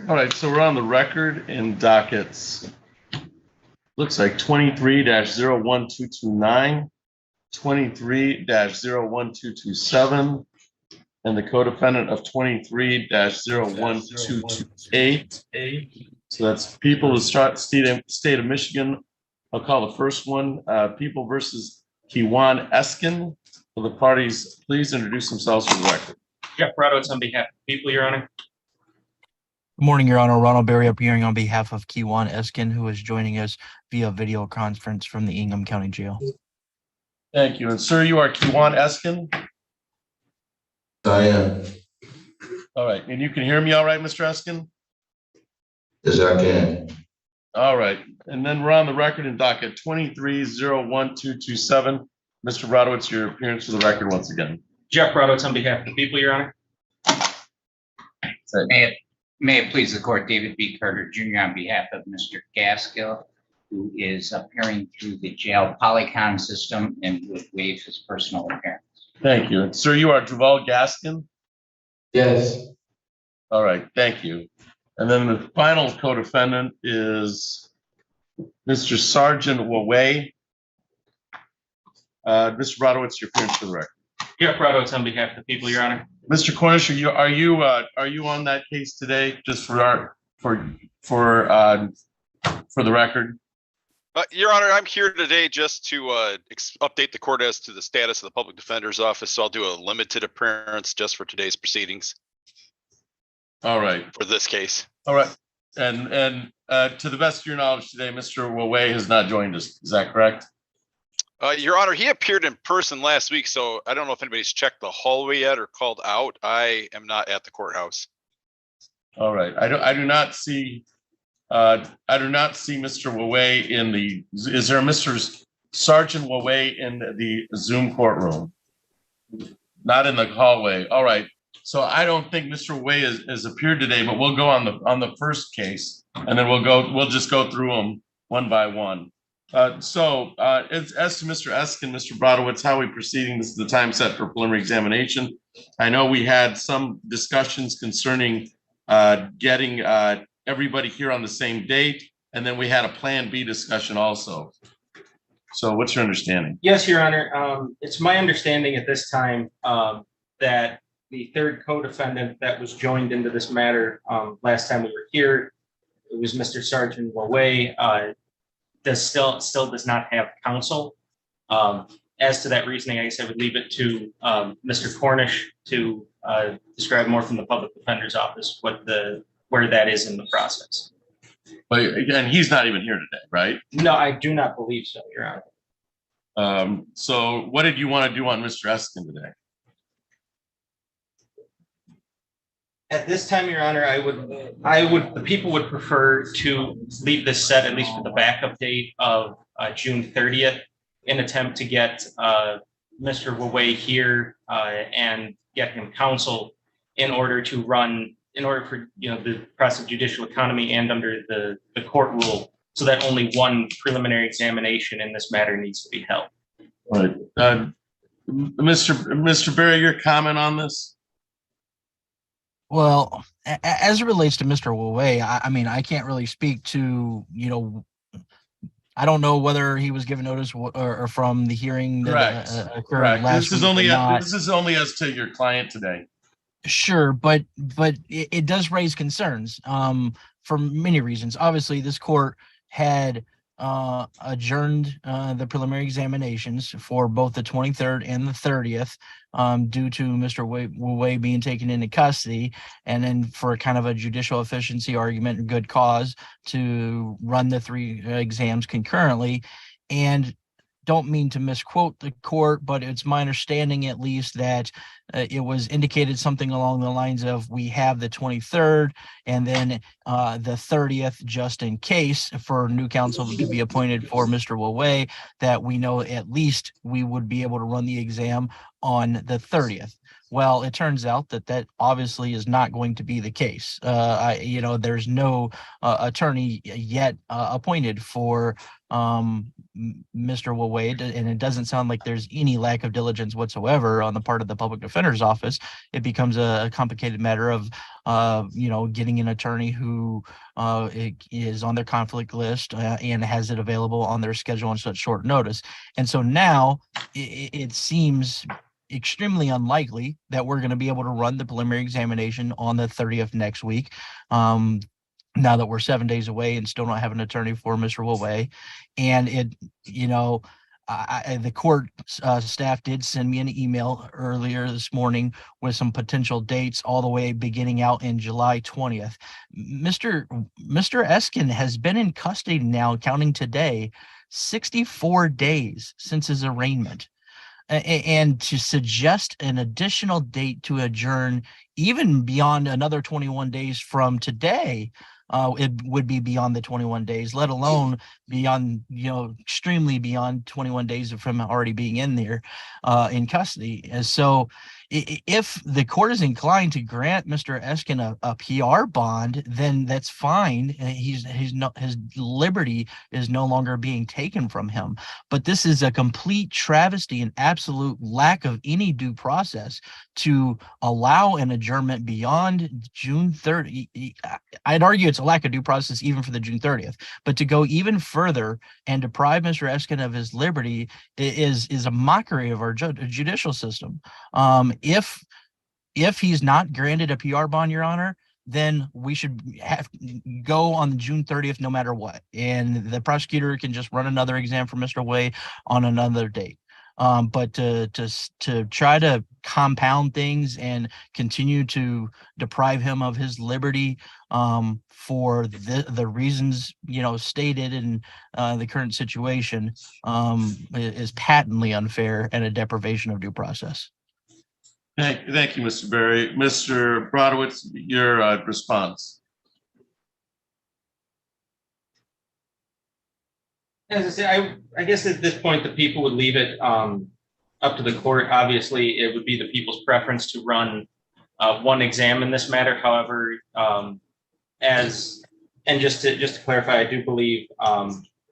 All right, so we're on the record in dockets. Looks like 23-01229, 23-01227, and the co-defendant of 23-01228. So that's people of the state of Michigan. I'll call the first one, People versus Kiwan Eskin. Will the parties please introduce themselves for the record? Jeff Brodowitz on behalf of the people, Your Honor. Good morning, Your Honor. Ronald Berry appearing on behalf of Kiwan Eskin, who is joining us via video conference from the Ingham County Jail. Thank you. And sir, you are Kiwan Eskin? I am. All right. And you can hear me all right, Mr. Eskin? Yes, I can. All right. And then we're on the record in docket 23-01227. Mr. Brodowitz, your appearance for the record once again. Jeff Brodowitz on behalf of the people, Your Honor. May it please the court, David B. Carter Jr. on behalf of Mr. Gaskill, who is appearing through the jail Polycom system and would waive his personal appearance. Thank you. And sir, you are Duval Gaskin? Yes. All right. Thank you. And then the final co-defendant is Mr. Sergeant Waway. Mr. Brodowitz, your appearance for the record. Jeff Brodowitz on behalf of the people, Your Honor. Mr. Cornish, are you on that case today? Just for the record. Your Honor, I'm here today just to update the court as to the status of the public defender's office. So I'll do a limited appearance just for today's proceedings. All right. For this case. All right. And to the best of your knowledge today, Mr. Waway has not joined us. Is that correct? Your Honor, he appeared in person last week, so I don't know if anybody's checked the hallway yet or called out. I am not at the courthouse. All right. I do not see Mr. Waway in the. Is there a Mr. Sergeant Waway in the Zoom courtroom? Not in the hallway. All right. So I don't think Mr. Waway has appeared today, but we'll go on the first case, and then we'll just go through them one by one. As to Mr. Eskin, Mr. Brodowitz, how are we proceeding? This is the time set for preliminary examination. I know we had some discussions concerning getting everybody here on the same date, and then we had a Plan B discussion also. So what's your understanding? Yes, Your Honor. It's my understanding at this time that the third co-defendant that was joined into this matter last time we were here, it was Mr. Sergeant Waway. Still does not have counsel. As to that reasoning, I guess I would leave it to Mr. Cornish to describe more from the public defender's office where that is in the process. But again, he's not even here today, right? No, I do not believe so, Your Honor. So what did you want to do on Mr. Eskin today? At this time, Your Honor, the people would prefer to leave this set, at least for the backup date of June 30th, in attempt to get Mr. Waway here and get him counsel in order to run, in order for, the process of judicial economy and under the court rule, so that only one preliminary examination in this matter needs to be held. All right. Mr. Barry, your comment on this? Well, as it relates to Mr. Waway, I mean, I can't really speak to, I don't know whether he was given notice or from the hearing that occurred Correct. last week or not. This is only as to your client today. Sure, but it does raise concerns for many reasons. Obviously, this court had adjourned the preliminary examinations for both the 23rd and the 30th due to Mr. Waway being taken into custody, and then for kind of a judicial efficiency argument and good cause to run the three exams concurrently. And don't mean to misquote the court, but it's my understanding at least that it was indicated something along the lines of, we have the 23rd and then the 30th, just in case for new counsel to be appointed for Mr. Waway, that we know at least we would be able to run the exam on the 30th. Well, it turns out that obviously is not going to be the case. There's no attorney yet appointed for Mr. Wawade, and it doesn't sound like there's any lack of diligence whatsoever on the part of the public defender's office. It becomes a complicated matter of getting an attorney who is on their conflict list and has it available on their schedule on such short notice. And so now it seems extremely unlikely that we're going to be able to run the preliminary examination on the 30th next week. Now that we're 7 days away and still don't have an attorney for Mr. Waway. And the court staff did send me an email earlier this morning with some potential dates all the way beginning out in July 20th. Mr. Eskin has been in custody now, counting today, 64 days since his arraignment. And to suggest an additional date to adjourn even beyond another 21 days from today, it would be beyond the 21 days, let alone beyond, extremely beyond 21 days from already being in there in custody. And so if the court is inclined to grant Mr. Eskin a PR bond, then that's fine. His liberty is no longer being taken from him. But this is a complete travesty and absolute lack of any due process to allow an adjournment beyond June 30. I'd argue it's a lack of due process even for the June 30th, but to go even further and deprive Mr. Eskin of his liberty is a mockery of our judicial system. If he's not granted a PR bond, Your Honor, then we should have go on June 30th no matter what, and the prosecutor can just run another exam for Mr. Way on another date. But to try to compound things and continue to deprive him of his liberty for the reasons stated in the current situation is patently unfair and a deprivation of due process. Thank you, Mr. Berry. Mr. Brodowitz, your response. As I say, I guess at this point, the people would leave it up to the court. Obviously, it would be the people's preference to run one exam in this matter. However, just to clarify, I do believe,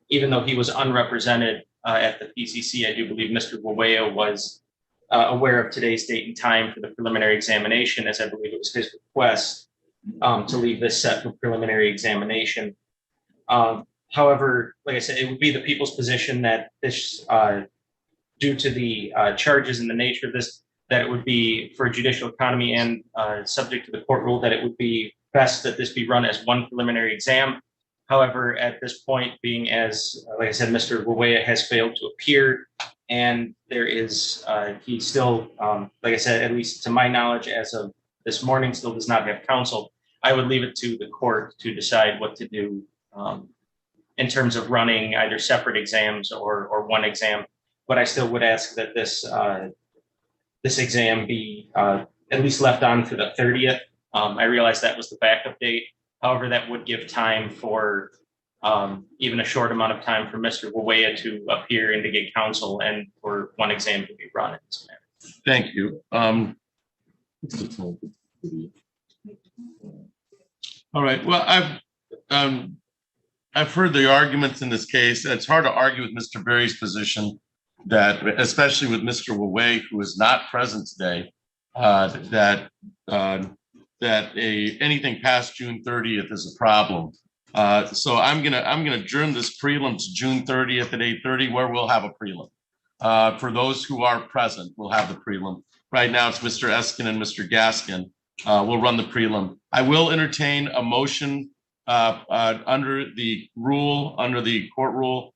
even though he was unrepresented at the PCC, I do believe Mr. Wawea was aware of today's date and time for the preliminary examination, as I believe it was his request to leave this set for preliminary examination. However, like I said, it would be the people's position that this, due to the charges and the nature of this, that it would be for judicial economy and subject to the court rule, that it would be best that this be run as one preliminary exam. However, at this point, being as, like I said, Mr. Wawea has failed to appear, and there is, he still, like I said, at least to my knowledge, as of this morning, still does not have counsel. I would leave it to the court to decide what to do in terms of running either separate exams or one exam. But I still would ask that this exam be at least left on for the 30th, I realized that was the backup date. However, that would give time for even a short amount of time for Mr. Wawea to appear and to get counsel and for one exam to be run in this manner. Thank you. All right, well, I've heard the arguments in this case. It's hard to argue with Mr. Berry's position that, especially with Mr. Wawea, who is not present today, that anything past June 30th is a problem. So I'm gonna adjourn this prelim to June 30th at 8:30, where we'll have a prelim. For those who are present, we'll have the prelim. Right now, it's Mr. Eskin and Mr. Gaskin. We'll run the prelim. I will entertain a motion under the court rule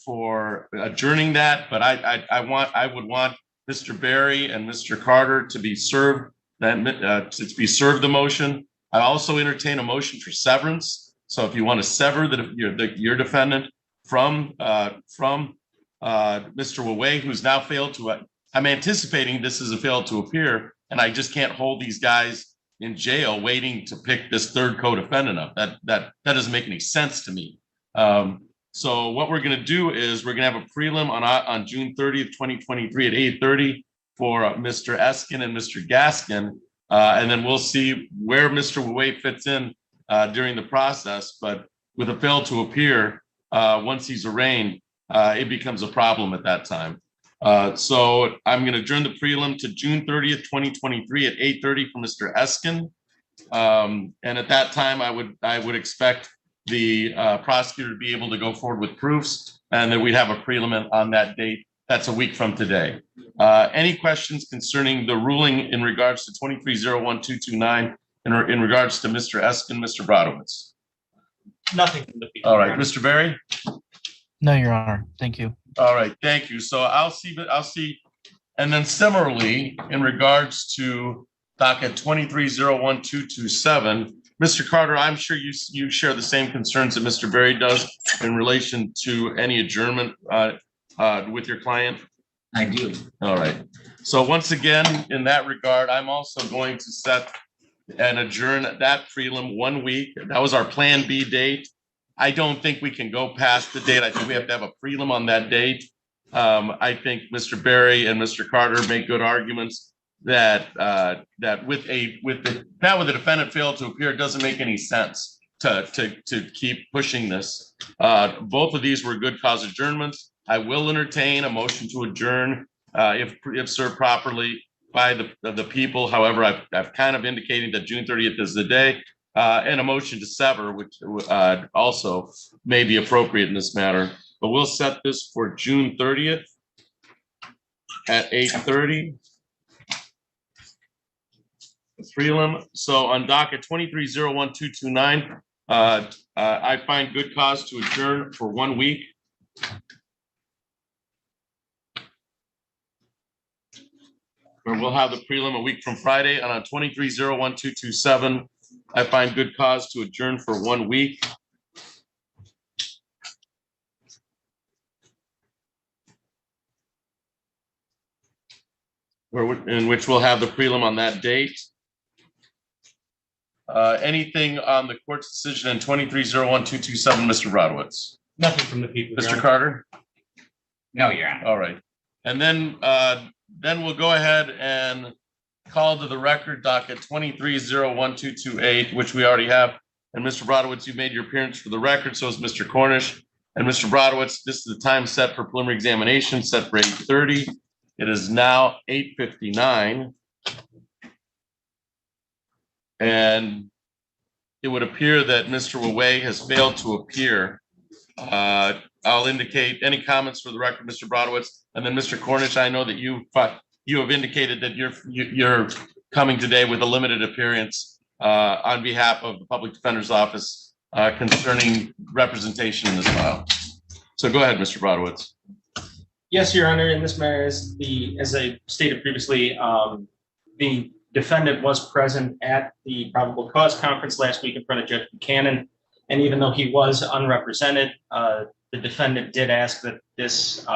for adjourning that, but I would want Mr. Berry and Mr. Carter to be served the motion. I also entertain a motion for severance. So if you want to sever your defendant from Mr. Wawea, who's now failed to, I'm anticipating this is a failed to appear, and I just can't hold these guys in jail waiting to pick this third co-defendant up. That doesn't make any sense to me. So what we're going to do is we're going to have a prelim on June 30th, 2023 at 8:30 for Mr. Eskin and Mr. Gaskin. And then we'll see where Mr. Wawea fits in during the process. But with a fail to appear, once he's arraigned, it becomes a problem at that time. So I'm going to adjourn the prelim to June 30th, 2023 at 8:30 for Mr. Eskin. And at that time, I would expect the prosecutor to be able to go forward with proofs, and then we'd have a prelim on that date. That's a week from today. Any questions concerning the ruling in regards to 23-01-229 in regards to Mr. Eskin, Mr. Brodowitz? Nothing from the people. All right, Mr. Berry? No, Your Honor. Thank you. All right, thank you. So I'll see. And then similarly, in regards to docket 23-01-227, Mr. Carter, I'm sure you share the same concerns that Mr. Berry does in relation to any adjournment with your client. I do. All right. So once again, in that regard, I'm also going to set and adjourn that prelim 1 week. That was our Plan B date. I don't think we can go past the date. I think we have to have a prelim on that date. I think Mr. Berry and Mr. Carter make good arguments that with the defendant failed to appear, it doesn't make any sense to keep pushing this. Both of these were good cause adjournments. I will entertain a motion to adjourn if served properly by the people. However, I've kind of indicated that June 30th is the day, and a motion to sever, which also may be appropriate in this matter. But we'll set this for June 30th at 8:30. Prelim. So on docket 23-01-229, I find good cause to adjourn for 1 week. Where we'll have the prelim a week from Friday, and on 23-01-227, I find good cause to adjourn for 1 week. In which we'll have the prelim on that date. Anything on the court's decision in 23-01-227, Mr. Brodowitz? Nothing from the people. Mr. Carter? No, Your Honor. All right. And then we'll go ahead and call to the record docket 23-01-228, which we already have. And Mr. Brodowitz, you made your appearance for the record, so is Mr. Cornish. And Mr. Brodowitz, this is the time set for preliminary examination, set for 8:30. It is now 8:59. And it would appear that Mr. Wawea has failed to appear. I'll indicate any comments for the record, Mr. Brodowitz, and then Mr. Cornish. I know that you have indicated that you're coming today with a limited appearance on behalf of the Public Defender's Office concerning representation in this file. So go ahead, Mr. Brodowitz. Yes, Your Honor. In this matter, as I stated previously, the defendant was present at the probable cause conference last week in front of Judge Buchanan. And even though he was unrepresented, the defendant did ask that this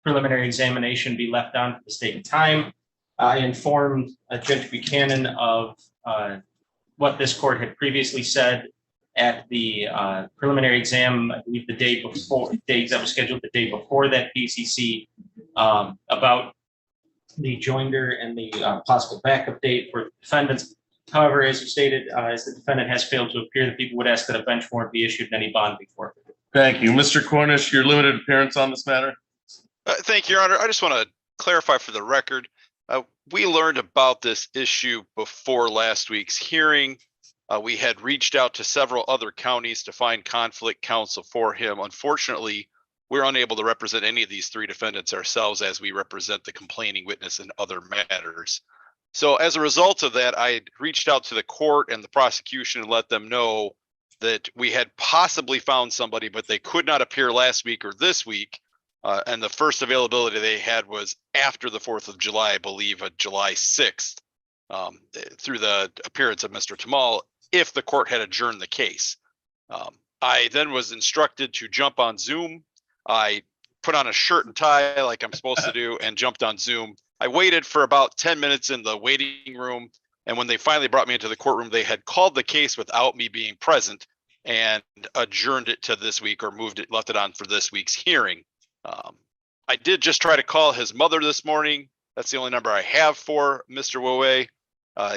preliminary examination be left on for the state of time. I informed Judge Buchanan of what this court had previously said at the preliminary exam, I believe the day before, date that was scheduled the day before that PCC, about the joinder and the possible backup date for defendants. However, as you stated, as the defendant has failed to appear, the people would ask that a bench warrant be issued and any bond be forfeited. Thank you. Mr. Cornish, your limited appearance on this matter? Thank you, Your Honor. I just want to clarify for the record. We learned about this issue before last week's hearing. We had reached out to several other counties to find conflict counsel for him. Unfortunately, we're unable to represent any of these three defendants ourselves as we represent the complaining witness in other matters. So as a result of that, I reached out to the court and the prosecution and let them know that we had possibly found somebody, but they could not appear last week or this week. And the first availability they had was after the 4th of July, I believe, July 6th, through the appearance of Mr. Tamal, if the court had adjourned the case. I then was instructed to jump on Zoom. I put on a shirt and tie like I'm supposed to do and jumped on Zoom. I waited for about 10 minutes in the waiting room. And when they finally brought me into the courtroom, they had called the case without me being present and adjourned it to this week, or left it on for this week's hearing. I did just try to call his mother this morning. That's the only number I have for Mr. Wowe.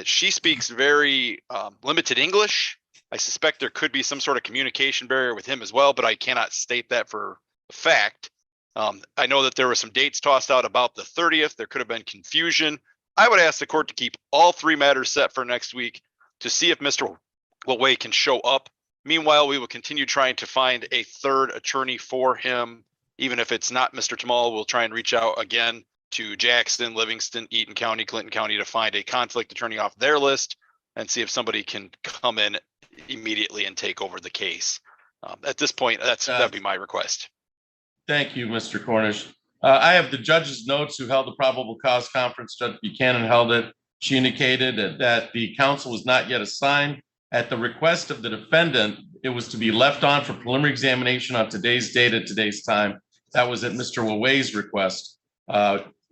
She speaks very limited English. I suspect there could be some sort of communication barrier with him as well, but I cannot state that for a fact. I know that there were some dates tossed out about the 30th. There could have been confusion. I would ask the court to keep all three matters set for next week to see if Mr. Wowe can show up. Meanwhile, we will continue trying to find a third attorney for him. Even if it's not Mr. Tamal, we'll try and reach out again to Jackson, Livingston, Eaton County, Clinton County to find a conflict attorney off their list and see if somebody can come in immediately and take over the case. At this point, that'd be my request. Thank you, Mr. Cornish. I have the judge's notes who held the probable cause conference. Judge Buchanan held it. She indicated that the counsel was not yet assigned. At the request of the defendant, it was to be left on for preliminary examination on today's date at today's time. That was at Mr. Wowe's request,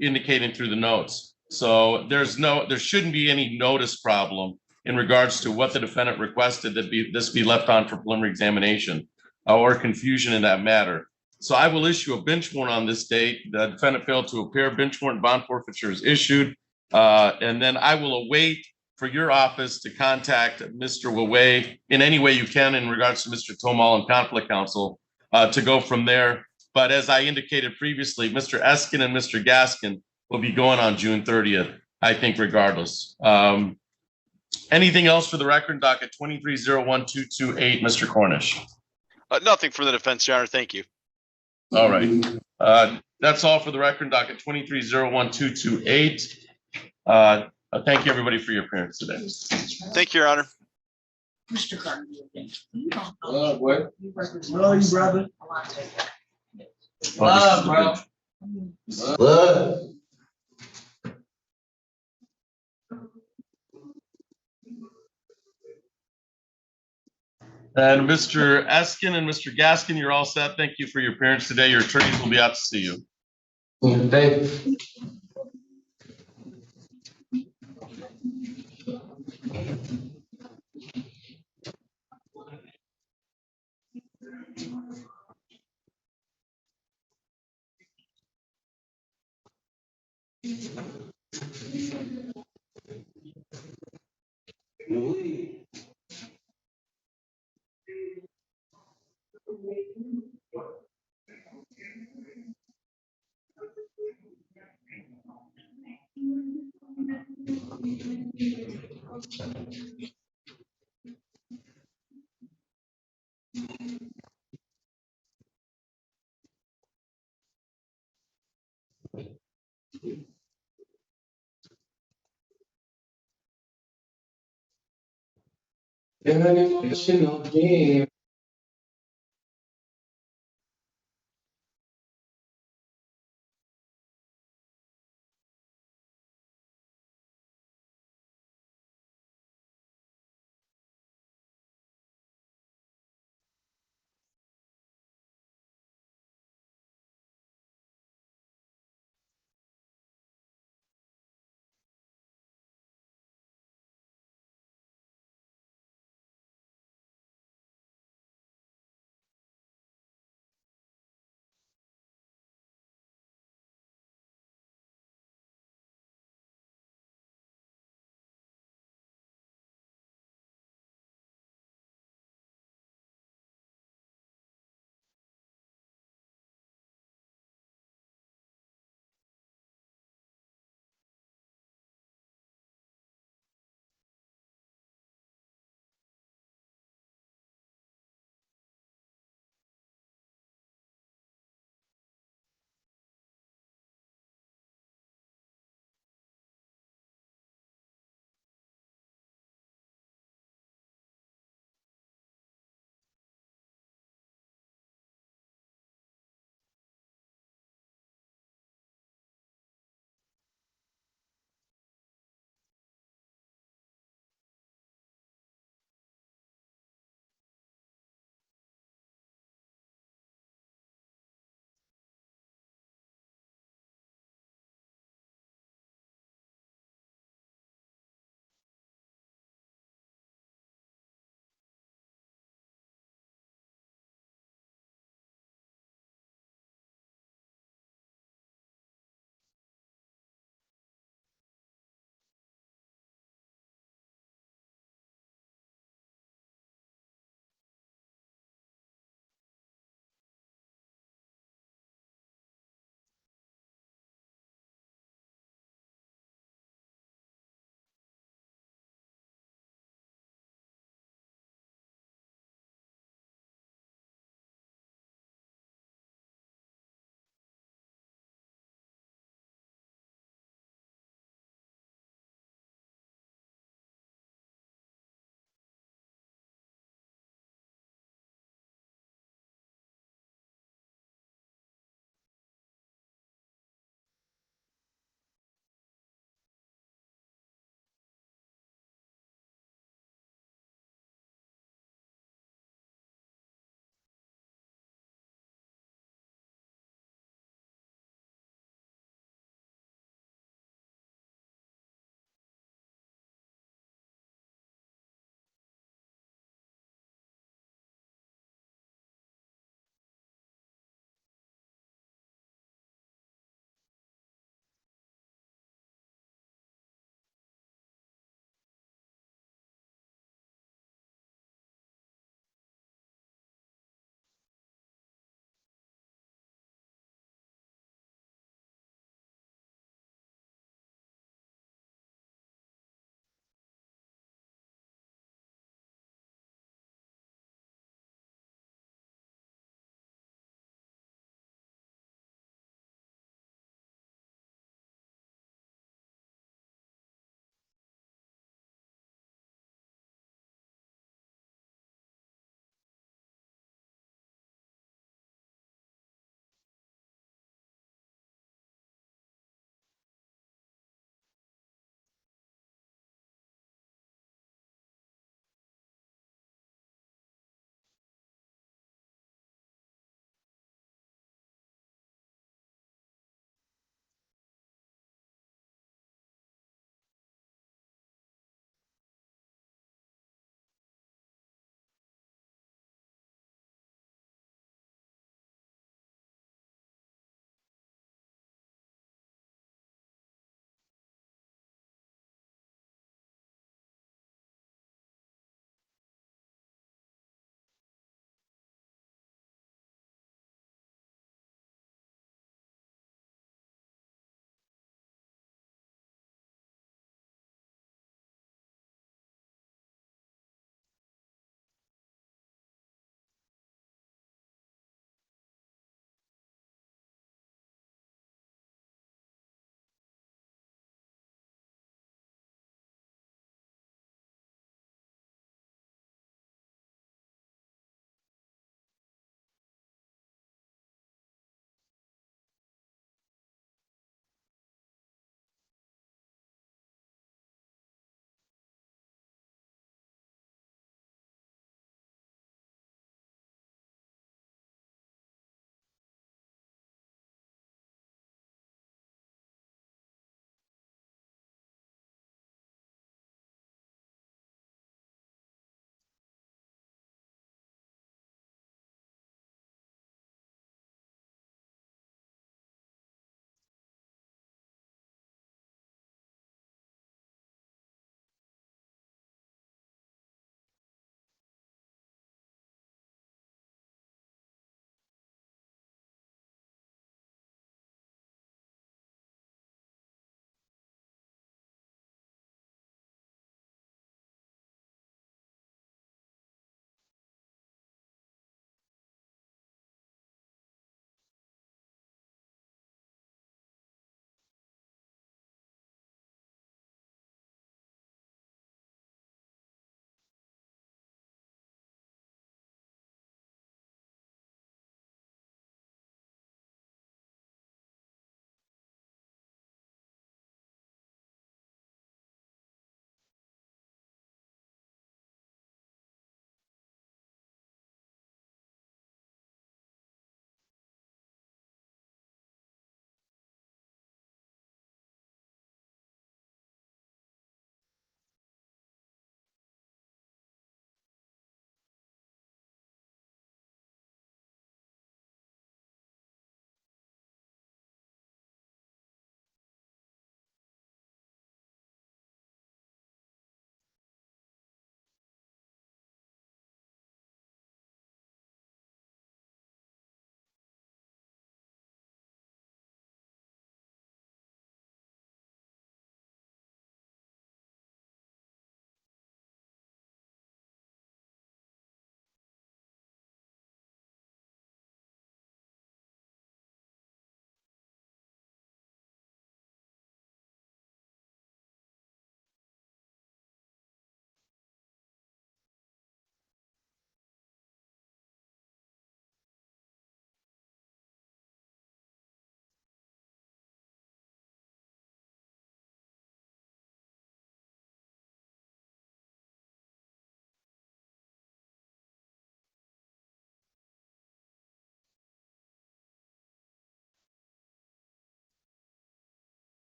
indicating through the notes. So there shouldn't be any notice problem in regards to what the defendant requested that this be left on for preliminary examination or confusion in that matter. So I will issue a bench warrant on this date. The defendant failed to appear. Bench warrant bond forfeiture is issued. And then I will await for your office to contact Mr. Wowe in any way you can in regards to Mr. Tamal and conflict counsel to go from there. But as I indicated previously, Mr. Eskin and Mr. Gaskin will be going on June 30th, I think, regardless. Anything else for the record? Docket 2301228, Mr. Cornish. Nothing for the defense, Your Honor. Thank you. All right. That's all for the record. Docket 2301228. Thank you, everybody, for your appearance today. Thank you, Your Honor. Mr. Carter. What? Love you, brother. Love, bro. Love. And Mr. Eskin and Mr. Gaskin, you're all set. Thank you for your appearance today. Your attorneys will be out to see you. Thank you.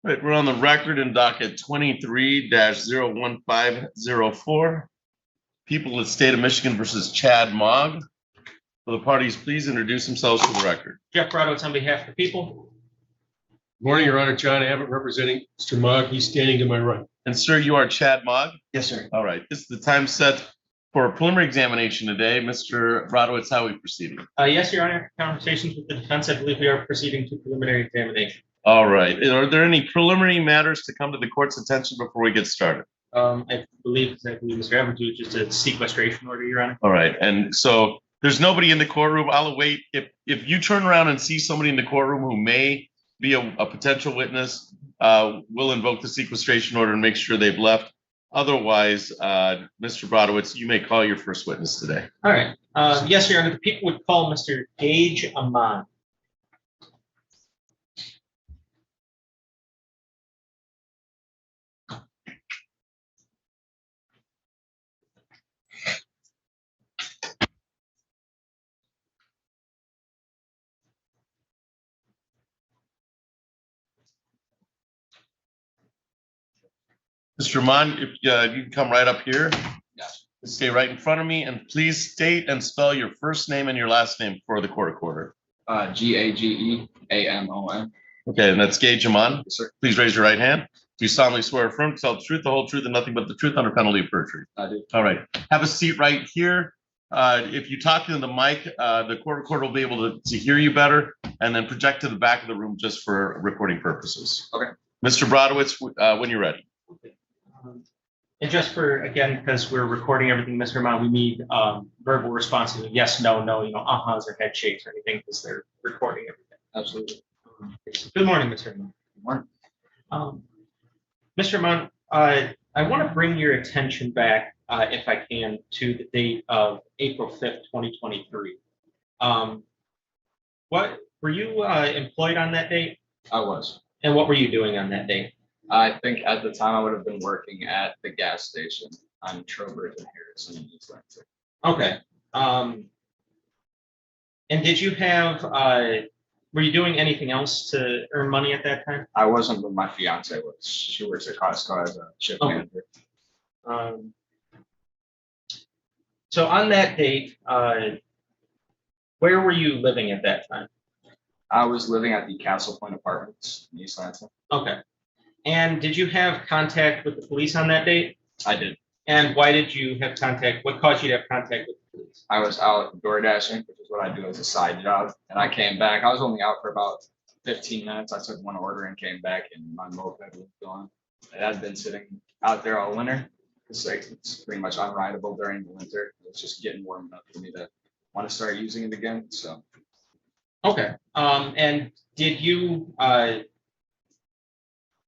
Right, we're on the record in docket 23-01504. People of the state of Michigan versus Chad Mogg. Will the parties please introduce themselves for the record? Jeff Brodowitz on behalf of the people. Morning, Your Honor. John Abbott representing Mr. Mogg. He's standing to my right. And sir, you are Chad Mogg? Yes, sir. All right, this is the time set for a preliminary examination today. Mr. Brodowitz, how are we proceeding? Yes, Your Honor. Conversations with the defense, I believe we are proceeding to preliminary examination. All right, are there any preliminary matters to come to the court's attention before we get started? I believe Mr. Evans was just a sequestration order, Your Honor. All right, and so there's nobody in the courtroom. I'll await. If you turn around and see somebody in the courtroom who may be a potential witness, we'll invoke the sequestration order and make sure they've left. Otherwise, Mr. Brodowitz, you may call your first witness today. All right. Yes, Your Honor. The people would call Mr. Gage Amon. Mr. Mon, if you can come right up here. Stay right in front of me and please state and spell your first name and your last name for the court recorder. Gageamon. Okay, and that's Gage Amon. Yes, sir. Please raise your right hand. Do you solemnly swear or affirm to tell the truth, the whole truth, and nothing but the truth under penalty of perjury? I do. All right, have a seat right here. If you talk into the mic, the court recorder will be able to hear you better and then project to the back of the room just for recording purposes. Okay. Mr. Brodowitz, when you're ready. And just for, again, because we're recording everything, Mr. Amon, we need verbal responses, yes, no, no, uh-huhs or head shakes or anything, because they're recording everything. Absolutely. Good morning, Mr. Amon. Good morning. Mr. Amon, I want to bring your attention back, if I can, to the date of April 5th, 2023. What were you employed on that date? I was. And what were you doing on that date? I think at the time I would have been working at the gas station on Trowbridge and Harrison in East Lansing. Okay. And did you have, were you doing anything else to earn money at that time? I wasn't, but my fiance was. She works at Costco as a shift Okay. manager. So on that date, where were you living at that time? I was living at the Castle Point Apartments in East Lansing. Okay. And did you have contact with the police on that date? I did. And why did you have contact? What caused you to have contact with the police? I was out door dashing, which is what I do as a side job. And I came back. I was only out for about 15 minutes. I took one order and came back and my moped was gone. It had been sitting out there all winter. It's pretty much unrideable during the winter. It's just getting warm enough for me to want to start using it again. So. Okay. And did you,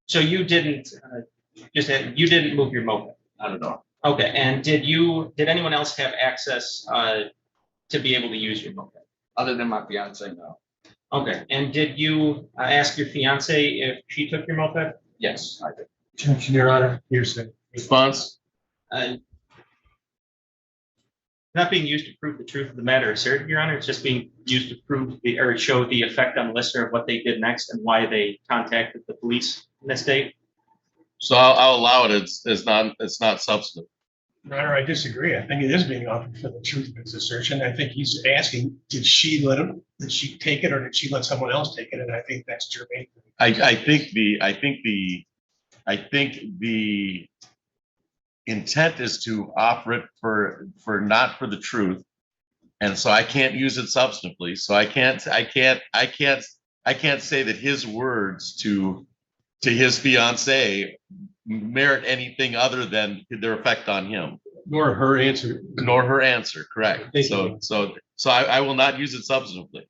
so you didn't, you didn't move your moped? Not at all. Okay. And did anyone else have access to be able to use your moped? Other than my fiance, no. Okay. And did you ask your fiance if she took your moped? Yes, I did. Objection, Your Honor. Hearsay. Response? Not being used to prove the truth of the matter asserted, Your Honor. It's just being used to prove or show the effect on the listener of what they did next and why they contacted the police in this date. So I'll allow it. It's not substantive. Your Honor, I disagree. I think it is being offered for the truth of his assertion. I think he's asking, did she take it or did she let someone else take it? And I think that's germane. I think the intent is to offer it for not for the truth. And so I can't use it substantively. So I can't say that his words to his fiance merit anything other than their effect on him. Nor her answer. Nor her answer, correct. Thank you. So I will not use it substantively.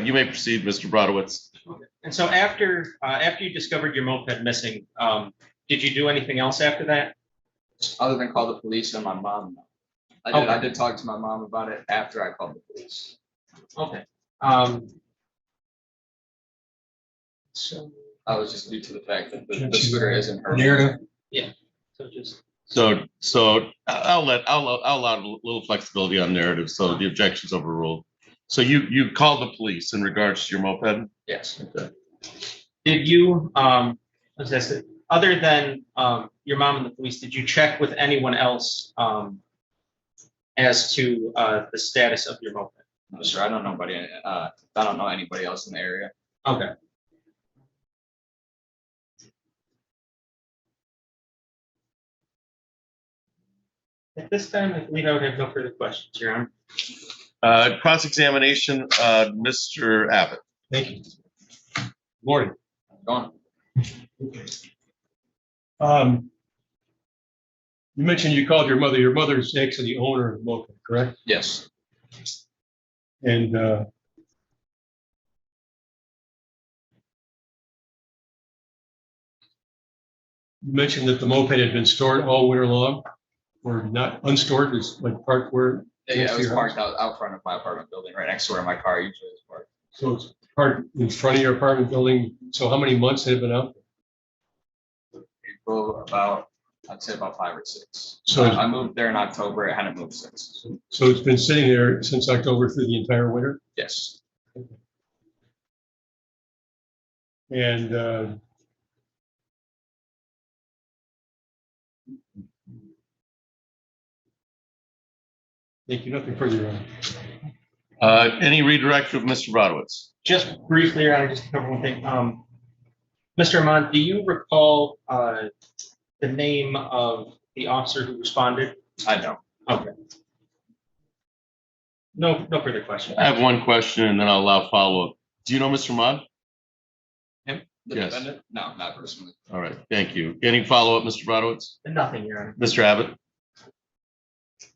You may proceed, Mr. Brodowitz. And so after you discovered your moped missing, did you do anything else after that? Other than call the police and my mom, no. I did talk to my mom about it after I called the police. Okay. So I was just due to the fact that the scooter isn't her. Narrative. so just So I'll allow a little flexibility on narrative. So the objection's overruled. So you called the police in regards to your moped? Yes. Okay. did you Other than your mom and the police, did you check with anyone else as to the status of your moped? No, sir, I don't know anybody, I don't know anybody else in the area. Okay. At this time, I believe I would have no further questions, Your Honor. Cross-examination, Mr. Abbott. Thank you. Morning. Go on. You mentioned you called your mother. Your mother is actually the owner of the moped, correct? Yes, And you mentioned that the moped had been stored all winter long, or not unstored, it's like parked where? yeah, it was parked out front of my apartment building, right next to where my car usually is parked. So it's parked in front of your apartment building. So how many months had it been out? April, I'd say about 5 or 6. So- I moved there in October, it hadn't moved since. So it's been sitting there since October through the entire winter? Yes, And thank you. Nothing further, Your Honor. Any redirect of Mr. Brodowitz? Just briefly, Your Honor, just to cover one thing. Mr. Ahmad, do you recall the name of the officer who responded? I know. Okay. No further questions. I have one question and then I'll allow follow-up. Do you know Mr. Ahmad? Him, the Yes. defendant? No, not personally. All right, thank you. Any follow-up, Mr. Brodowitz? Nothing, Your Honor. Mr. Abbott?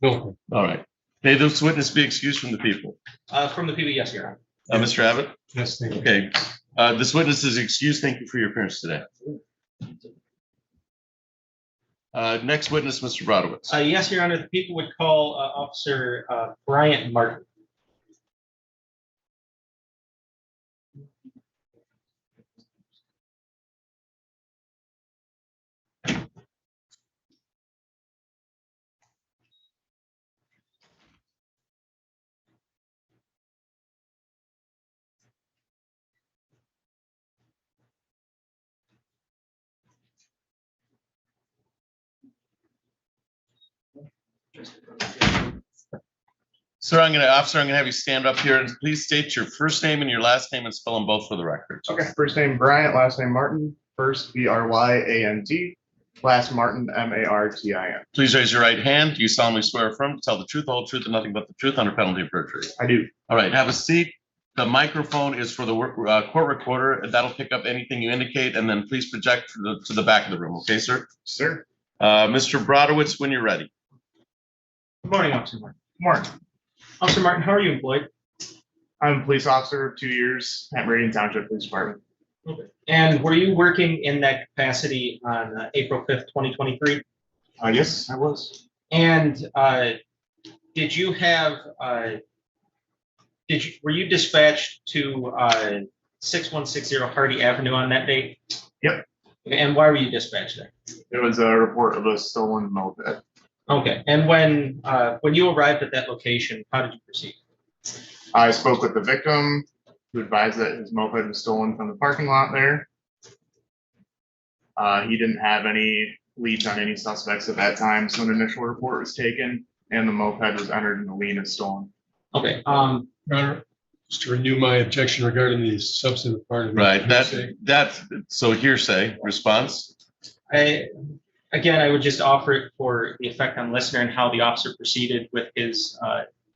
No. All right. May this witness be excused from the people? From the people, yes, Your Honor. Mr. Abbott? Yes, thank you. Okay, this witness is excused. Thank you for your appearance today. Next witness, Mr. Brodowitz. Yes, Your Honor, the people would call Officer Bryant Martin. Sir, Officer, I'm gonna have you stand up here and please state your first name and your last name and spell them both for the record. Okay, first name Bryant, last name Martin, first Bryant, last Martin Martin. Please raise your right hand. Do you solemnly swear or affirm to tell the truth, the whole truth, and nothing but the truth under penalty of perjury? I do. All right, have a seat. The microphone is for the court recorder. That'll pick up anything you indicate, and then please project to the back of the room. Okay, sir? Sir. Mr. Brodowitz, when you're ready. Good morning, Officer Martin. Martin. Officer Martin, how are you employed? I'm a police officer of 2 years at Meridian Township Police Department. Okay. And were you working in that capacity on April 5th, 2023? Yes, I was. And did you have, were you dispatched to 6160 Hardy Avenue on that date? Yep. And why were you dispatched there? It was a report of a stolen moped. Okay, and when you arrived at that location, how did you proceed? I spoke with the victim, who advised that his moped was stolen from the parking lot there. He didn't have any leads on any suspects at that time, so an initial report was taken and the moped was entered in the lien as stolen. Okay, Your Honor, just to renew my objection regarding the substantive part of it. Right, that's so hearsay response. I would just offer it for the effect on listener and how the officer proceeded with his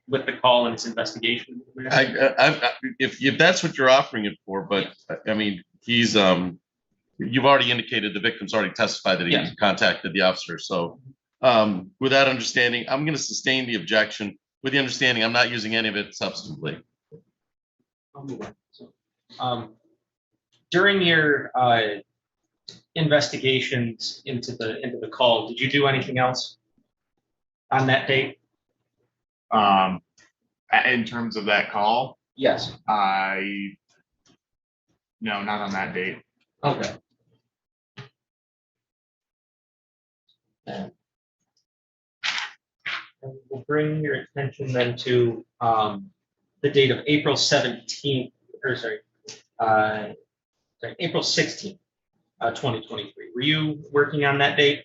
with the call and his investigation. If that's what you're offering it for, but I mean, he's you've already indicated the victim's already testified that he Yes. contacted the officer. So with that understanding, I'm going to sustain the objection with the understanding I'm not using any of it substantively. I'll move on. So, during your investigations into the call, did you do anything else on that date? In terms of that call, Yes. no, not on that date. Okay. And we'll bring your attention then to the date of April 17th, or sorry, April 16th. 2023. Were you working on that date?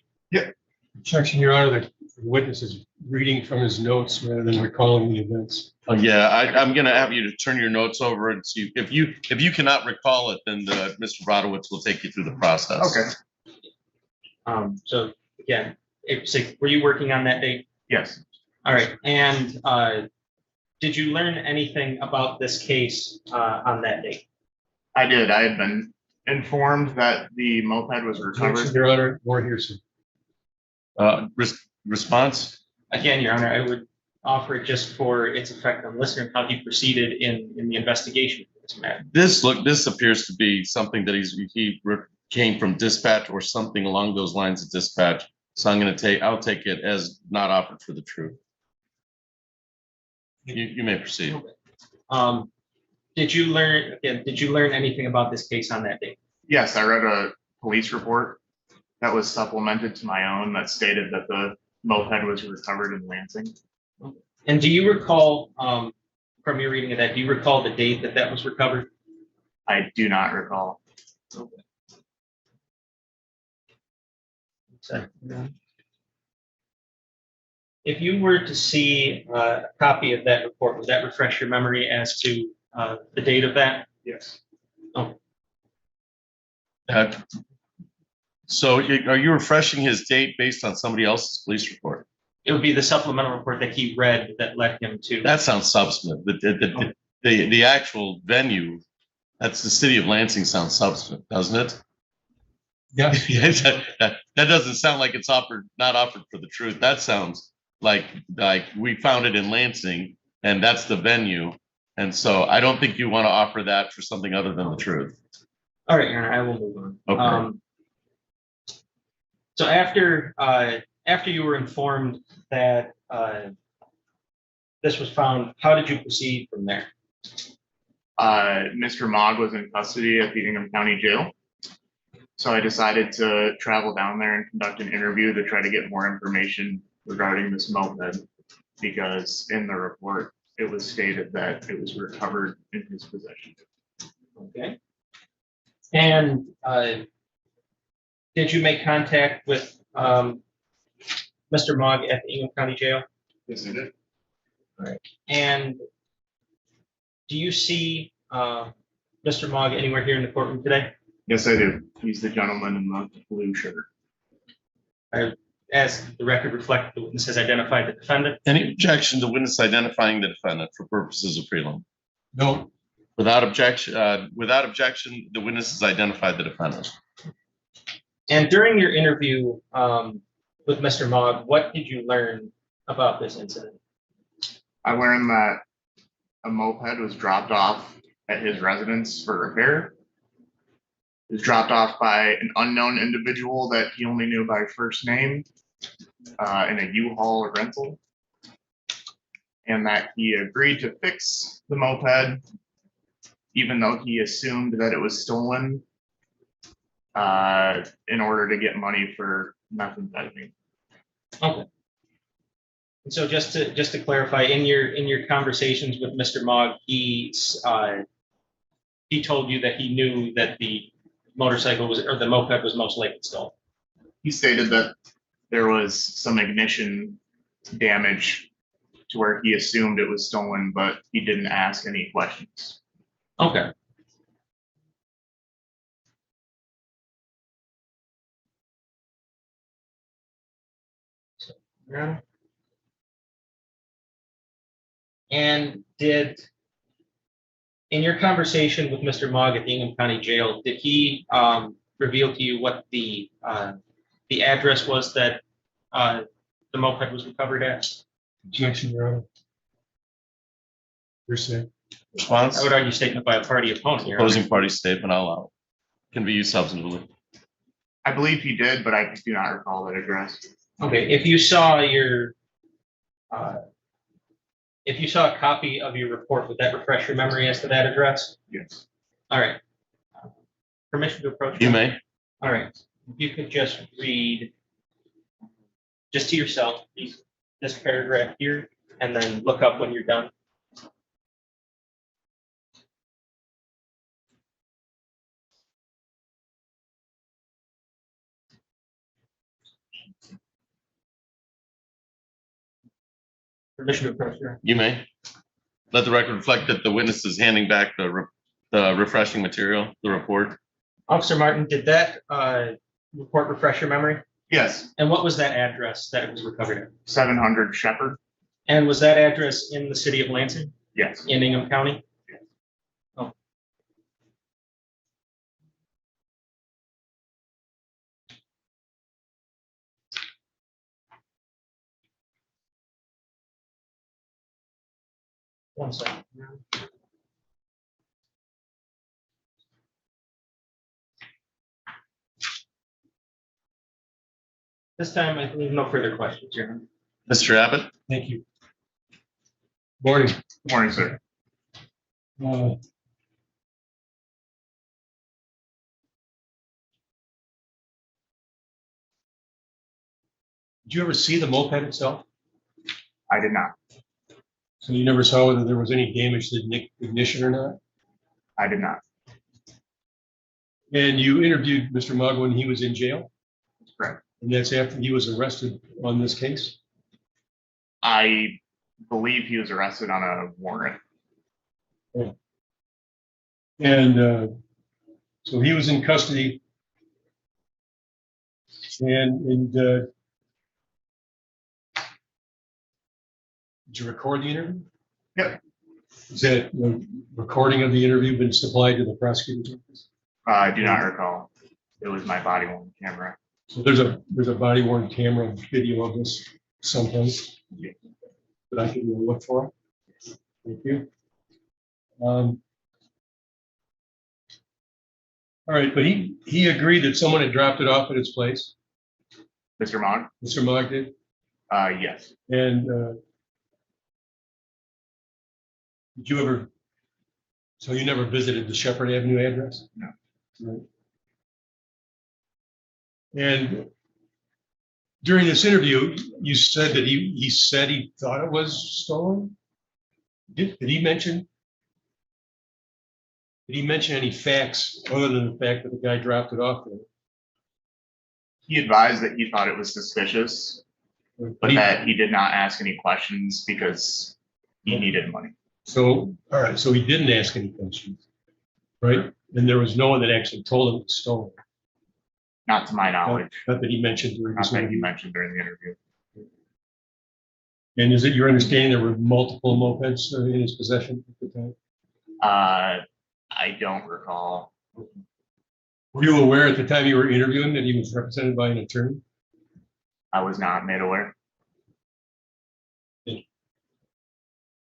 Objection, Your Honor, the witness is reading from his notes rather than recalling the events. Yeah, I'm gonna have you to turn your notes over and see if you cannot recall it, then Mr. Brodowitz will take you through the process. Okay. So again, were you working on that date? Yes, All right, and did you learn anything about this case on that date? I did. I had been informed that the moped was Objection, recovered. Your Honor, more hearsay. Response? Again, Your Honor, I would offer it just for its effect on listener, how he proceeded in the investigation of this matter. This appears to be something that he came from dispatch or something along those lines of dispatch. So I'll take it as not offered for the truth. You may proceed. Did you learn anything about this case on that date? Yes, I read a police report that was supplemented to my own that stated that the moped was recovered in Lansing. And do you recall, from your reading of that, do you recall the date that was recovered? I do not recall. If you were to see a copy of that report, would that refresh your memory as to the date of that? Yes. So are you refreshing his date based on somebody else's police report? It would be the supplemental report that he read that led him to. That sounds substantive. The actual venue, that's the city of Lansing, sounds substantive, doesn't it? Yeah. That doesn't sound like it's not offered for the truth. That sounds like we found it in Lansing and that's the venue. And so I don't think you want to offer that for something other than the truth. All right, Aaron, I will move on. Okay. So after you were informed that this was found, how did you proceed from there? Mr. Mogg was in custody at the Ingham County Jail. So I decided to travel down there and conduct an interview to try to get more information regarding this moped, because in the report, it was stated that it was recovered in his possession. Okay. And did you make contact with Mr. Mogg at the Ingham County Jail? Yes, I did. All right. And do you see Mr. Mogg anywhere here in the courtroom today? Yes, I do. He's the gentleman in the blue shirt. As the record reflects, the witness has identified the defendant. Any objection to witness identifying the defendant for purposes of prelim? No. Without objection, the witness has identified the defendant. And during your interview with Mr. Mogg, what did you learn about this incident? I learned that a moped was dropped off at his residence for repair. It was dropped off by an unknown individual that he only knew by first name in a U-Haul rental. And that he agreed to fix the moped, even though he assumed that it was stolen in order to get money for methamphetamine. Okay. And so just to clarify, in your conversations with Mr. Mogg, he told you that he knew that the motorcycle or the moped was most likely stolen. He stated that there was some ignition damage to where he assumed it was stolen, but he didn't ask any questions. Okay. Yeah. And in your conversation with Mr. Mogg at the Ingham County Jail, did he reveal to you what the address was that the moped was recovered at? Objection, Your Honor. Hearsay. Response? I would argue statement by a party opponent. Your Honor. Opposing party statement, I'll allow. Can be used substantively. I believe he did, but I do not recall that address. Okay, if you saw a copy of your report, would that refresh your memory as to that address? Yes. All right. Permission to approach? You may. All right. If you could just read, just to yourself, this paragraph here, and then look up when you're done. Permission to approach here. You may. Let the record reflect that the witness is handing back the refreshing material, the report. Officer Martin, did that report refresh your memory? Yes, And what was that address that it was recovered at? 700 Shepherd. And was that address in the city of Lansing, Yes. in Ingham County? Oh. One second. This time, I believe no further questions, Your Honor. Mr. Abbott? Thank you. Morning. Good morning, sir. Uh, Did you ever see the moped itself? I did not. So you never saw whether there was any damage to the ignition or not? I did not. And you interviewed Mr. Mugg when he was in jail? Correct. And that's after he was arrested on this case? I believe he was arrested on a warrant. And so he was in custody. And did you record the interview? Yep. Is that the recording of the interview been supplied to the prosecutor's office? I do not recall. It was my body worn camera. So there's a body worn camera video of this someplace that I can look for. Thank you. All right, but he agreed that someone had dropped it off at his place. Mr. Mon? Mr. Mugg did. Yes. And did you ever? So you never visited the Shepherd Avenue address? No. Right. And during this interview, you said that he said he thought it was stolen. Did he mention? Did he mention any facts other than the fact that the guy dropped it off there? He advised that he thought it was suspicious, but that he did not ask any questions because he needed money. So, all right, so he didn't ask any questions, right? And there was no one that actually told him it was stolen. Not to my knowledge. Not that he mentioned during Not this that he interview. mentioned during the interview. And is it your understanding there were multiple mopeds in his possession at the time? I don't recall. Were you aware at the time you were interviewing that he was represented by an attorney? I was not made aware.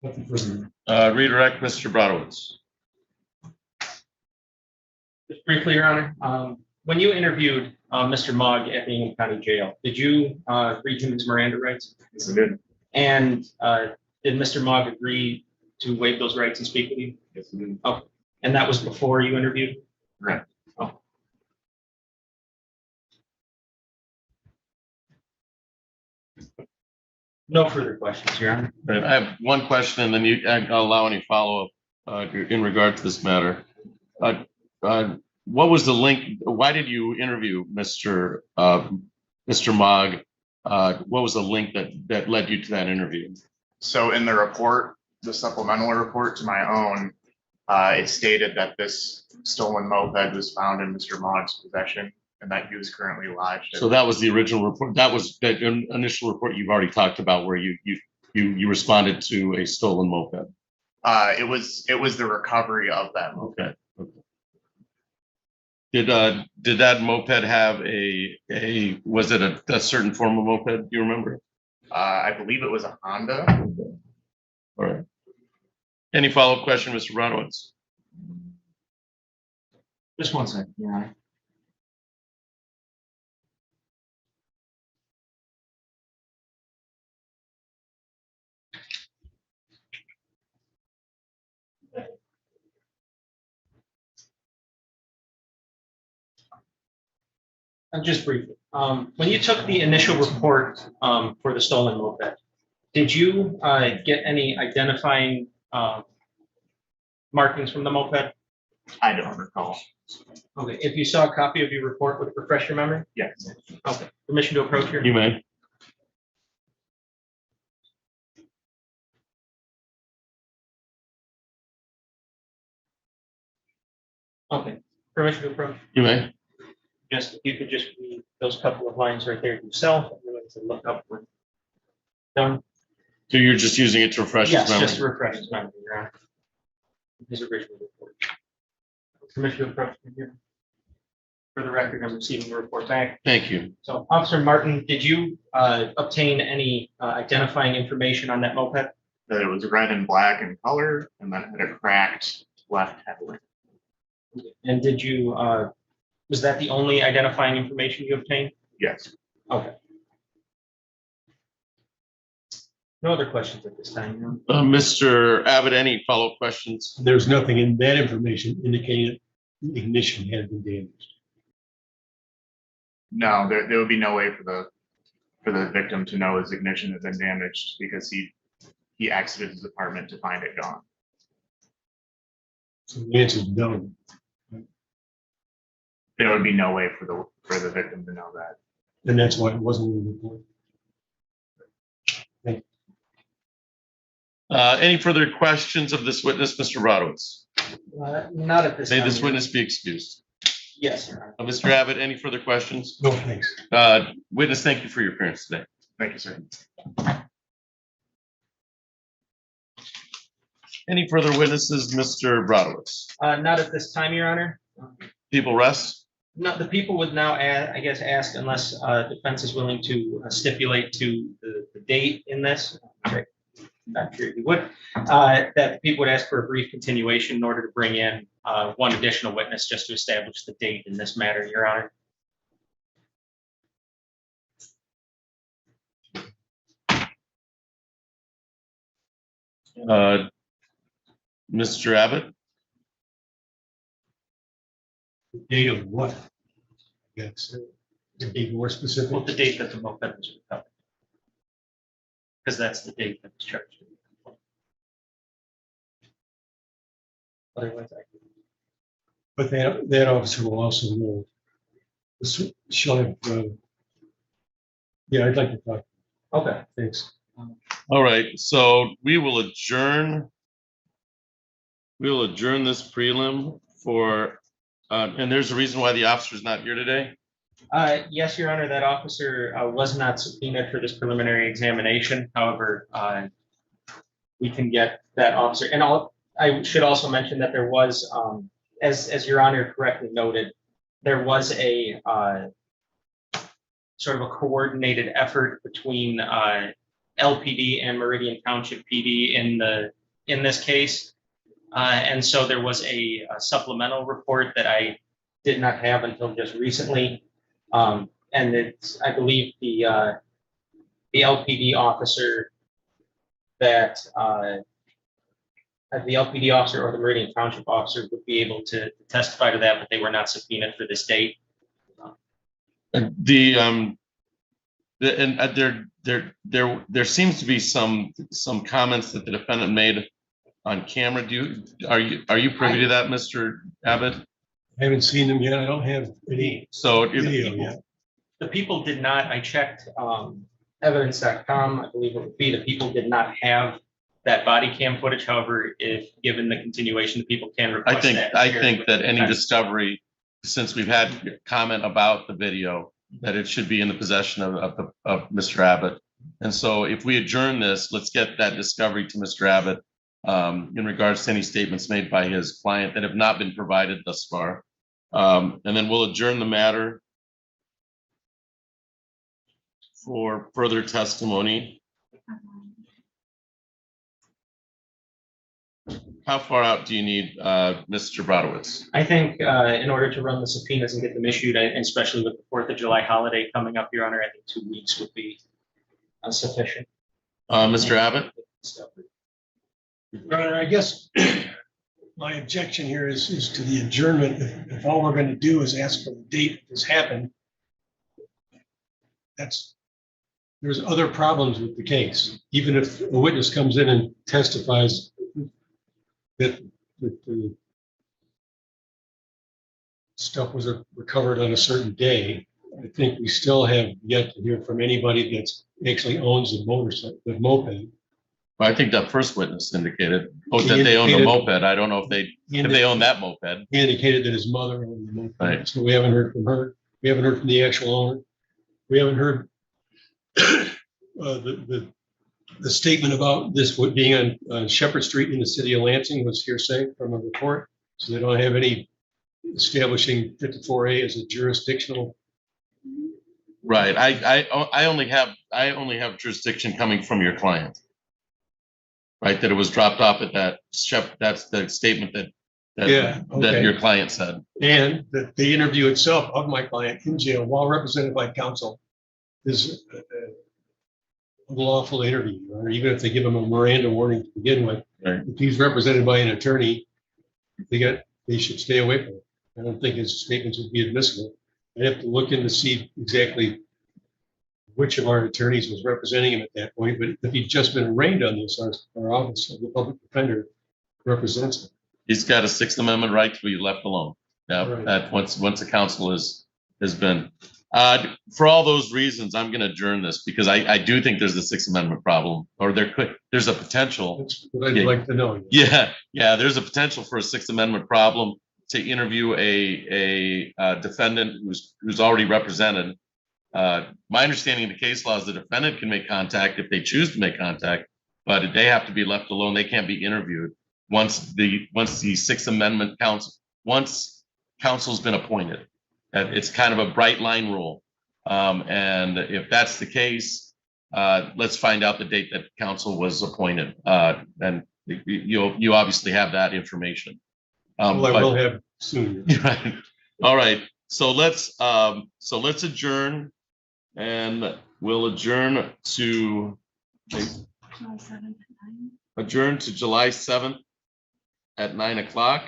Nothing further. Redirect Mr. Brodowitz. Just briefly, Your Honor, when you interviewed Mr. Mugg at the Ingham County Jail, did you read him his Miranda rights? Yes, I did. And did Mr. Mugg agree to waive those rights and speak with you? Yes, I did. Oh, and that was before you interviewed? Correct. Oh. No further questions, Your Honor. I have one question and then I'll allow any follow-up in regard to this matter. What was the link? Why did you interview Mr. Mogg? What was the link that led you to that interview? So in the report, the supplemental report to my own, it stated that this stolen moped was found in Mr. Mogg's possession and that he was currently lodged. So that was the original report. That was that initial report you've already talked about where you responded to a stolen moped. It was the recovery of that moped. Okay. Did that moped have was it a certain form of moped? Do you remember? I believe it was a Honda. All right. Any follow-up question, Mr. Brodowitz? Just one second, Your Honor. Just briefly, when you took the initial report for the stolen moped, did you get any identifying markings from the moped? I don't recall. Okay, if you saw a copy of your report, would it refresh your memory? Yes. Okay, permission to approach here? You may. Okay, permission to approach. You may. Just, if you could just read those couple of lines right there yourself, I'm going to look up when done. So you're just using it to refresh his Yes, memory? just to refresh his memory, Your Honor. His original report. Permission to approach here. For the record, I'm receiving the report back. Thank you. So Officer Martin, did you obtain any identifying information on that moped? That it was red and black in color, and then it had a cracked left headlight. And did you, was that the only identifying information you obtained? Yes. Okay. No other questions at this time, Your Honor? Mr. Abbott, any follow-up questions? There's nothing in that information indicating that ignition had been damaged. No, there would be no way for the victim to know his ignition had been damaged because he exited his apartment to find it gone. So the answer is no. There would be no way for the victim to know that. And that's why it wasn't in the report. Any further questions of this witness, Mr. Brodowitz? Not at this time. May this Your Honor. witness be excused. Yes, Your Honor. Mr. Abbott, any further questions? No, thanks. Witness, thank you for your appearance today. Thank you, sir. Any further witnesses, Mr. Brodowitz? Not at this time, Your Honor. People rest? No, the people would now, I guess, ask unless defense is willing to stipulate to the date in this. I'm not sure if you would, that the people would ask for a brief continuation in order to bring in one additional witness just to establish the date in this matter, Your Honor. Mr. Abbott? The date of what? Yes, to be more specific. Well, the date that the moped was recovered. Because that's the date that was charged. Otherwise, But that officer will also know. She'll have, yeah, I'd like to talk. okay. Thanks. All right, so we will adjourn. We will adjourn this prelim for, and there's a reason why the officer is not here today. Yes, Your Honor, that officer was not subpoenaed for this preliminary examination. However, we can get that officer. And I should also mention that there was, as Your Honor correctly noted, there was a sort of a coordinated effort between LPD and Meridian Township PD in this case. And so there was a supplemental report that I did not have until just recently. And it's, I believe the LPD officer that the LPD officer or the Meridian Township officer would be able to testify to that, but they were not subpoenaed for this date. And there seems to be some comments that the defendant made on camera. Are you privy to that, Mr. Abbott? I haven't seen them yet. I don't have any So video yet. The people did not, I checked evidence.com, I believe it would be, the people did not have that body cam footage. However, if given the continuation, the people can request that. I think that any discovery, since we've had comment about the video, that it should be in the possession of Mr. Abbott. And so if we adjourn this, let's get that discovery to Mr. Abbott in regards to any statements made by his client that have not been provided thus far. And then we'll adjourn the matter for further testimony. How far out do you need, Mr. Brodowitz? I think in order to run the subpoenas and get them issued, and especially with the 4th of July holiday coming up, Your Honor, I think 2 weeks would be sufficient. Mr. Abbott? Your Honor, I guess my objection here is to the adjournment. If all we're going to do is ask for the date this happened, there's other problems with the case. Even if a witness comes in and testifies that the stuff was recovered on a certain day. I think we still have yet to hear from anybody that's actually owns the motorcycle, the moped. I think that first witness indicated, that they own the moped. I don't know if they own that moped. He indicated that his mother owned the moped. Right. So we haven't heard from her. We haven't heard from the actual owner. We haven't heard the statement about this being on Shepherd Street in the city of Lansing was hearsay from a report. So they don't have any establishing 54A as a jurisdictional. Right. I only have jurisdiction coming from your client. Right, that it was dropped off at that that's the statement that your client said. And that the interview itself of my client in jail while represented by counsel is a lawful interview, or even if they give him a Miranda warning to begin with. Right. If he's represented by an attorney, they should stay away from it. I don't think his statements would be admissible. I'd have to look in to see exactly which of our attorneys was representing him at that point, but if he'd just been arraigned on this, our office of the public defender represents him. He's got a Sixth Amendment right to be left alone. Now, Right. that once the council has been, for all those reasons, I'm going to adjourn this because I do think there's a Sixth Amendment problem, or there's a potential. That's what I'd like to know. Yeah, there's a potential for a Sixth Amendment problem to interview a defendant who's already represented. My understanding of the case law is the defendant can make contact if they choose to make contact, but they have to be left alone. They can't be interviewed once the Sixth Amendment once counsel's been appointed. It's kind of a bright line rule. And if that's the case, let's find out the date that counsel was appointed. And you obviously have that information. Well, I will have soon. Right. All right. So let's adjourn, and we'll adjourn to July 7th at 9 o'clock.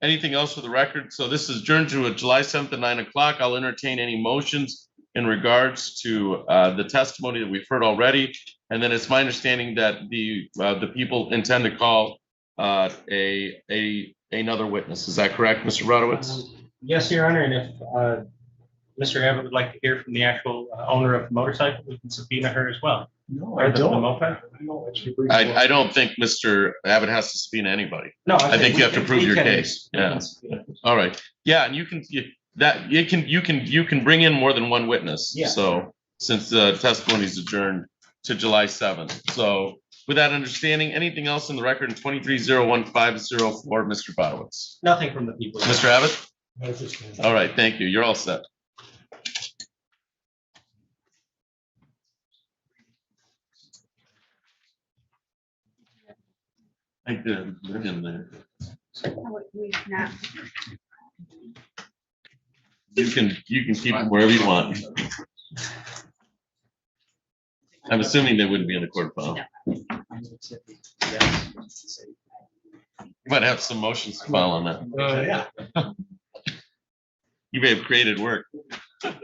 Anything else for the record? So this is adjourned to July 7th at 9 o'clock. I'll entertain any motions in regards to the testimony that we've heard already. And then it's my understanding that the people intend to call another witness. Is that correct, Mr. Radowitz? Yes, Your Honor, and if Mr. Abbott would like to hear from the actual owner of the motorcycle, we can subpoena her as well. No, Or I the don't. moped. I don't think Mr. Abbott has to subpoena anybody. No, I think you have to prove your case. we can Yeah. subpoena. All right. Yeah, and you can bring in more than one witness. Yeah. So since the testimony is adjourned to July 7th. So with that understanding, anything else in the record in 23-01504, Mr. Radowitz? Nothing from the people. Mr. Abbott? I understand. All right, thank you. You're all set. I did, they're in there. You can keep them wherever you want. I'm assuming they wouldn't be in the court file. You might have some motions to file on that. Yeah. You may have created work. That's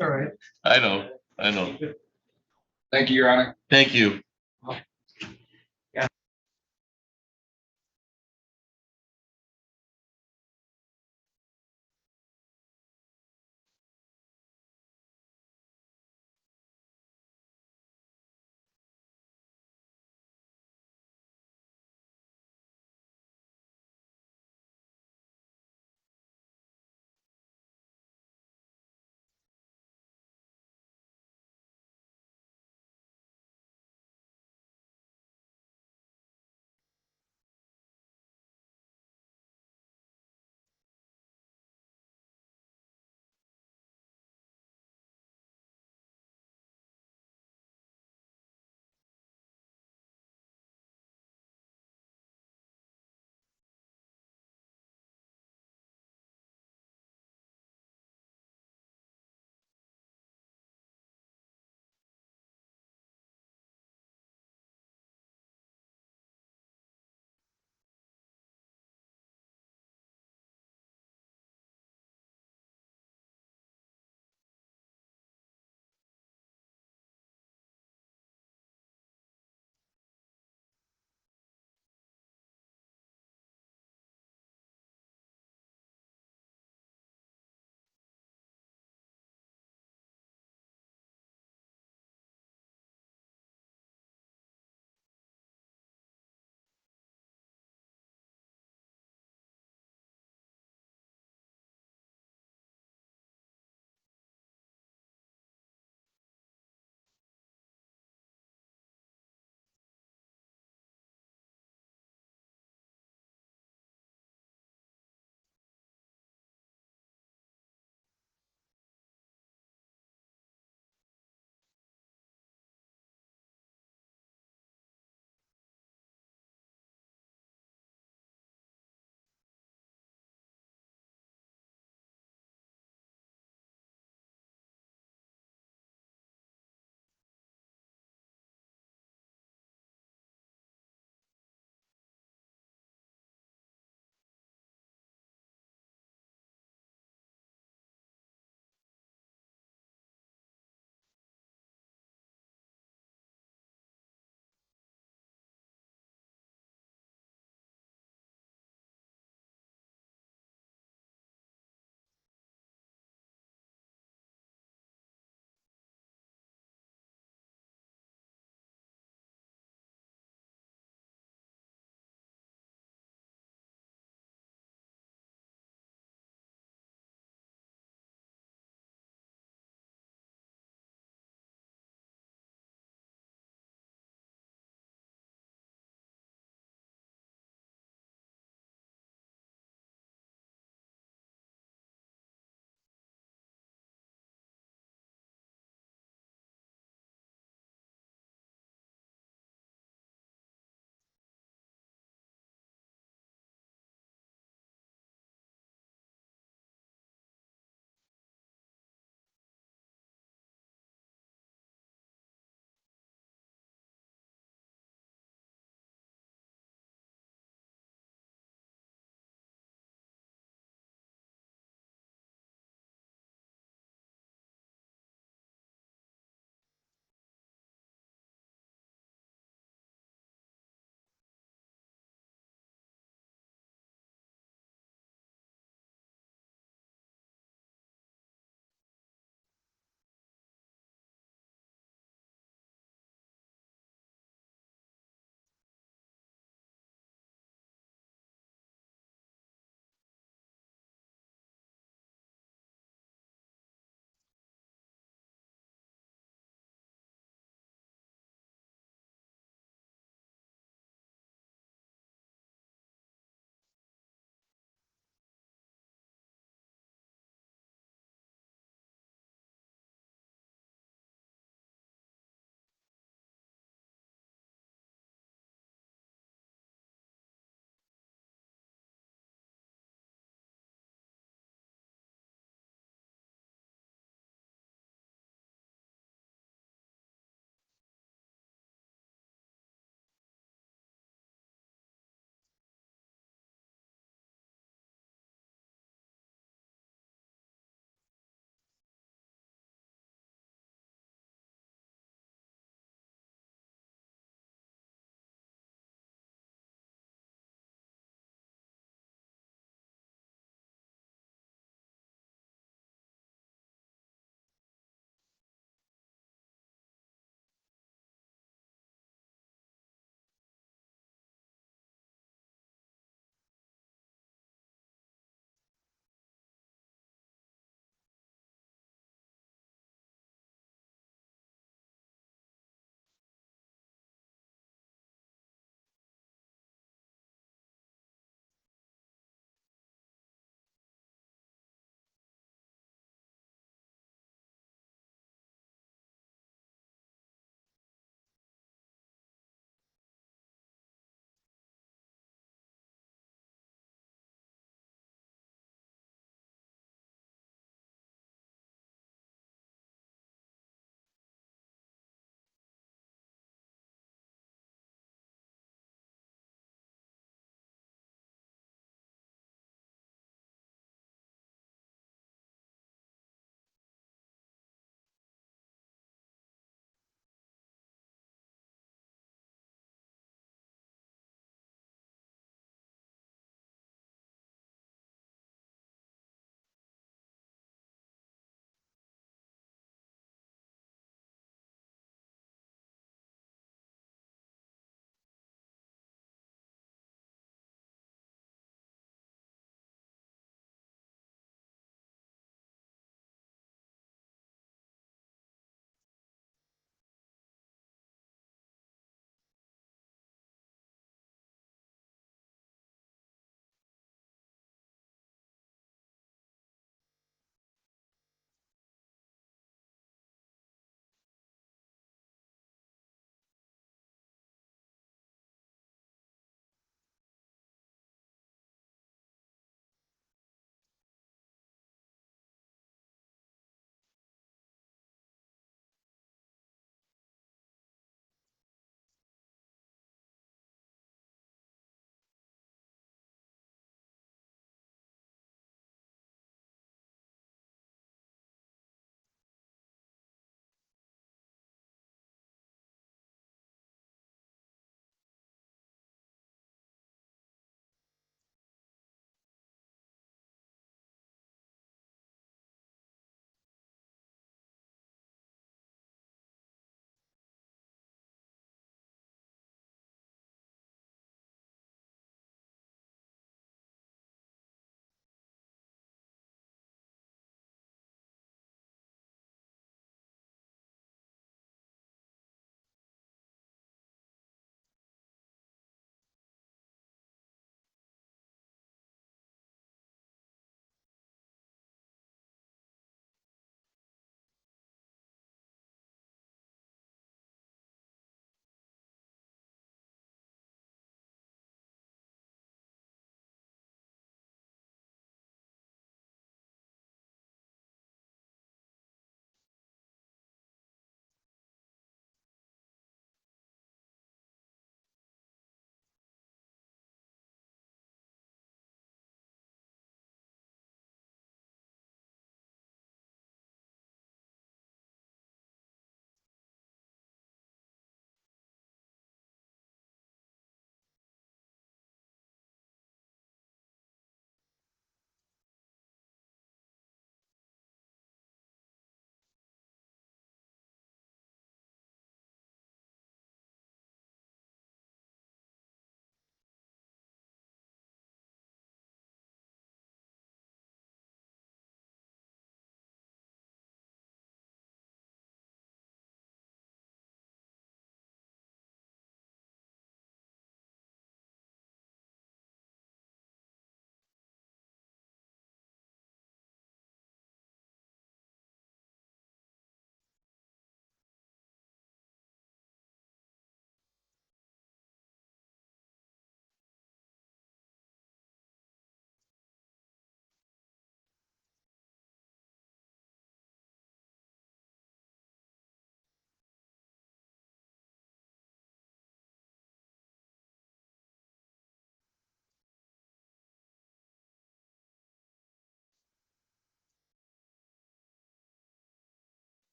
all right. I know. Thank you, Your Honor. Thank you.